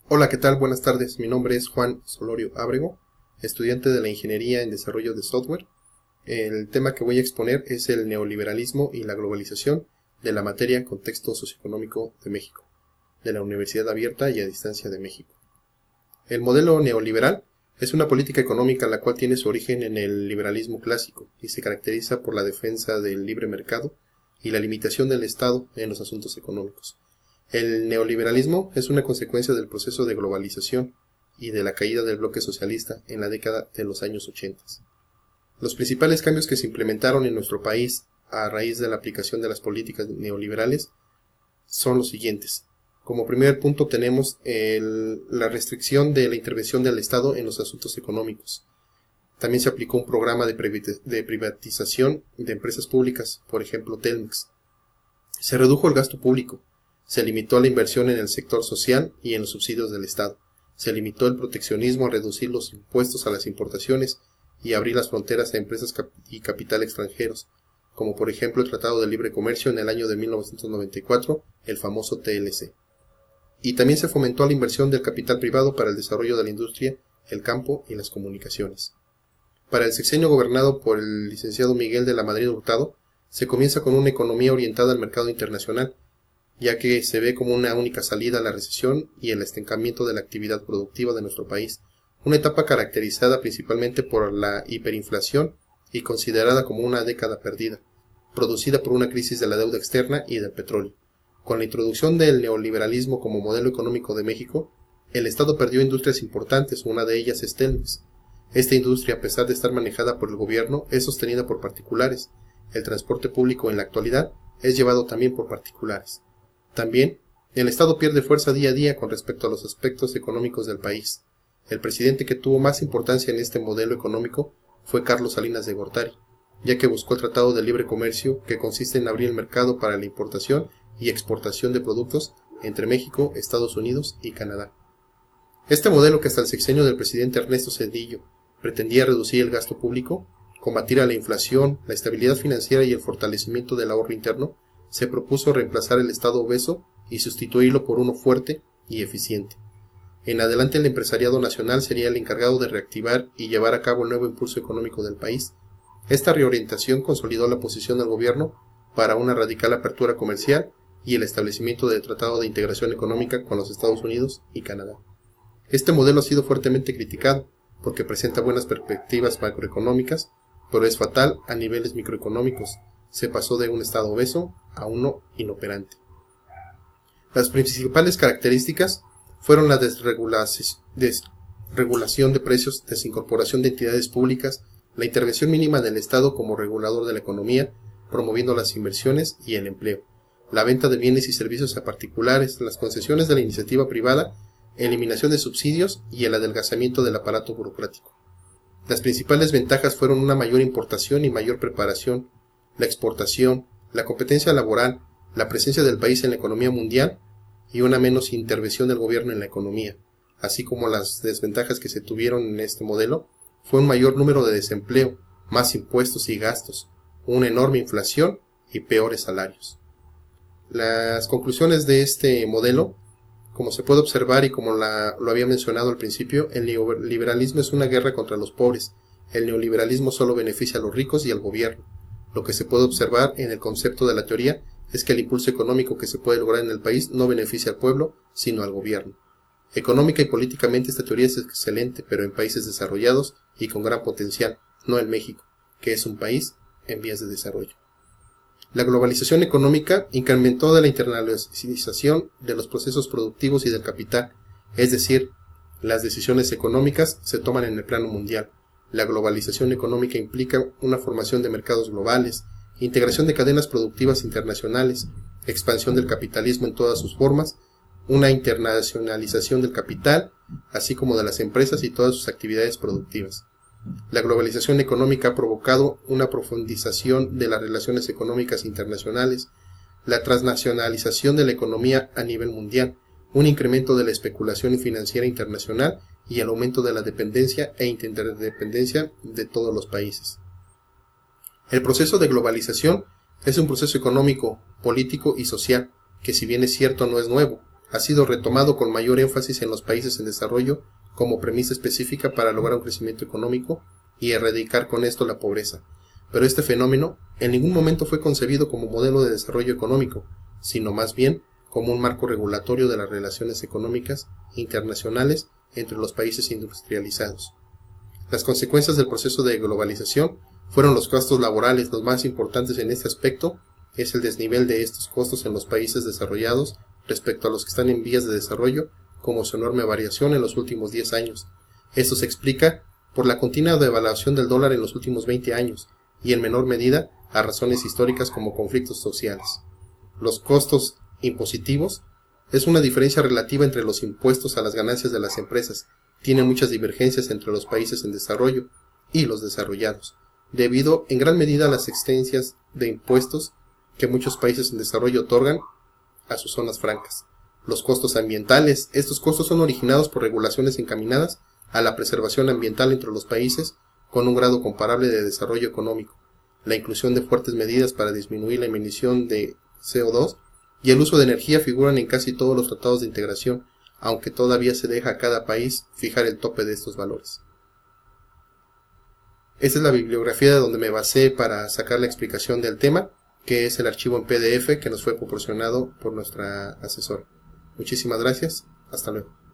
Hola, ¿qué tal? Buenas tardes. Mi nombre es Juan Solorio Ábrego, estudiante de la Ingeniería en Desarrollo de Software. El tema que voy a exponer es el neoliberalismo y la globalización de la materia Contexto Socioeconómico de México, de la Universidad Abierta y a Distancia de México. El modelo neoliberal es una política económica la cual tiene su origen en el liberalismo clásico y se caracteriza por la defensa del libre mercado y la limitación del Estado en los asuntos económicos. El neoliberalismo es una consecuencia del proceso de globalización y de la caída del bloque socialista en la década de los años 80. Los principales cambios que se implementaron en nuestro país a raíz de la aplicación de las políticas neoliberales son los siguientes. Como primer punto tenemos la restricción de la intervención del Estado en los asuntos económicos. También se aplicó un programa de privatización de empresas públicas, por ejemplo Telmex. Se redujo el gasto público. Se limitó la inversión en el sector social y en los subsidios del Estado. Se limitó el proteccionismo a reducir los impuestos a las importaciones y abrir las fronteras a empresas y capital extranjeros, como por ejemplo el Tratado de Libre Comercio en el año de 1994, el famoso TLC. Y también se fomentó la inversión del capital privado para el desarrollo de la industria, el campo y las comunicaciones. Para el sexenio gobernado por el licenciado Miguel de la Madrid Hurtado, se comienza con una economía orientada al mercado internacional, ya que se ve como una única salida a la recesión y el estancamiento de la actividad productiva de nuestro país, una etapa caracterizada principalmente por la hiperinflación y considerada como una década perdida, producida por una crisis de la deuda externa y del petróleo. Con la introducción del neoliberalismo como modelo económico de México, el Estado perdió industrias importantes, una de ellas es Telmex. Esta industria, a pesar de estar manejada por el gobierno, es sostenida por particulares. El transporte público en la actualidad es llevado también por particulares. También, el Estado pierde fuerza día a día con respecto a los aspectos económicos del país. El presidente que tuvo más importancia en este modelo económico fue Carlos Salinas de Gortari, ya que buscó el Tratado de Libre Comercio, que consiste en abrir el mercado para la importación y exportación de productos entre México, Estados Unidos y Canadá. Este modelo, que hasta el sexenio del presidente Ernesto Zedillo pretendía reducir el gasto público, combatir a la inflación, la estabilidad financiera y el fortalecimiento del ahorro interno, se propuso reemplazar el Estado obeso y sustituirlo por uno fuerte y eficiente. En adelante el empresariado nacional sería el encargado de reactivar y llevar a cabo el nuevo impulso económico del país. Esta reorientación consolidó la posición del gobierno para una radical apertura comercial y el establecimiento del Tratado de Integración Económica con los Estados Unidos y Canadá. Este modelo ha sido fuertemente criticado porque presenta buenas perspectivas macroeconómicas, pero es fatal a niveles microeconómicos. Se pasó de un Estado obeso a uno inoperante. Las principales características fueron la desregulación de precios, desincorporación de entidades públicas, la intervención mínima del Estado como regulador de la economía, promoviendo las inversiones y el empleo, la venta de bienes y servicios a particulares, las concesiones de la iniciativa privada, eliminación de subsidios y el adelgazamiento del aparato burocrático. Las principales ventajas fueron una mayor importación y mayor preparación, la exportación, la competencia laboral, la presencia del país en la economía mundial y una menos intervención del gobierno en la economía, así como las desventajas que se tuvieron en este modelo, fue un mayor número de desempleo, más impuestos y gastos, una enorme inflación y peores salarios. Las conclusiones de este modelo, como se puede observar y como lo había mencionado al principio, el neoliberalismo es una guerra contra los pobres. El neoliberalismo solo beneficia a los ricos y al gobierno. Lo que se puede observar en el concepto de la teoría es que el impulso económico que se puede lograr en el país no beneficia al pueblo, sino al gobierno. Económica y políticamente esta teoría es excelente, pero en países desarrollados y con gran potencial, no en México, que es un país en vías de desarrollo. La globalización económica incrementó de la internacionalización de los procesos productivos y del capital, es decir, las decisiones económicas se toman en el plano mundial. La globalización económica implica una formación de mercados globales, integración de cadenas productivas internacionales, expansión del capitalismo en todas sus formas, una internacionalización del capital, así como de las empresas y todas sus actividades productivas. La globalización económica ha provocado una profundización de las relaciones económicas internacionales, la transnacionalización de la economía a nivel mundial, un incremento de la especulación financiera internacional y el aumento de la dependencia e interdependencia de todos los países. El proceso de globalización es un proceso económico, político y social, que si bien es cierto no es nuevo, ha sido retomado con mayor énfasis en los países en desarrollo como premisa específica para lograr un crecimiento económico y erradicar con esto la pobreza. Pero este fenómeno en ningún momento fue concebido como modelo de desarrollo económico, sino más bien como un marco regulatorio de las relaciones económicas internacionales entre los países industrializados. Las consecuencias del proceso de globalización fueron los costos laborales. Los más importantes en este aspecto es el desnivel de estos costos en los países desarrollados respecto a los que están en vías de desarrollo, como su enorme variación en los últimos 10 años. Esto se explica por la continua devaluación del dólar en los últimos 20 años, y en menor medida a razones históricas como conflictos sociales. Los costos impositivos es una diferencia relativa entre los impuestos a las ganancias de las empresas. Tiene muchas divergencias entre los países en desarrollo y los desarrollados, debido en gran medida a las existencias de impuestos que muchos países en desarrollo otorgan a sus zonas francas. Los costos ambientales. Estos costos son originados por regulaciones encaminadas a la preservación ambiental entre los países con un grado comparable de desarrollo económico, la inclusión de fuertes medidas para disminuir la emisión de CO2 y el uso de energía figuran en casi todos los tratados de integración, aunque todavía se deja a cada país fijar el tope de estos valores. Esta es la bibliografía de donde me basé para sacar la explicación del tema, que es el archivo en PDF que nos fue proporcionado por nuestra asesora. Muchísimas gracias. Hasta luego.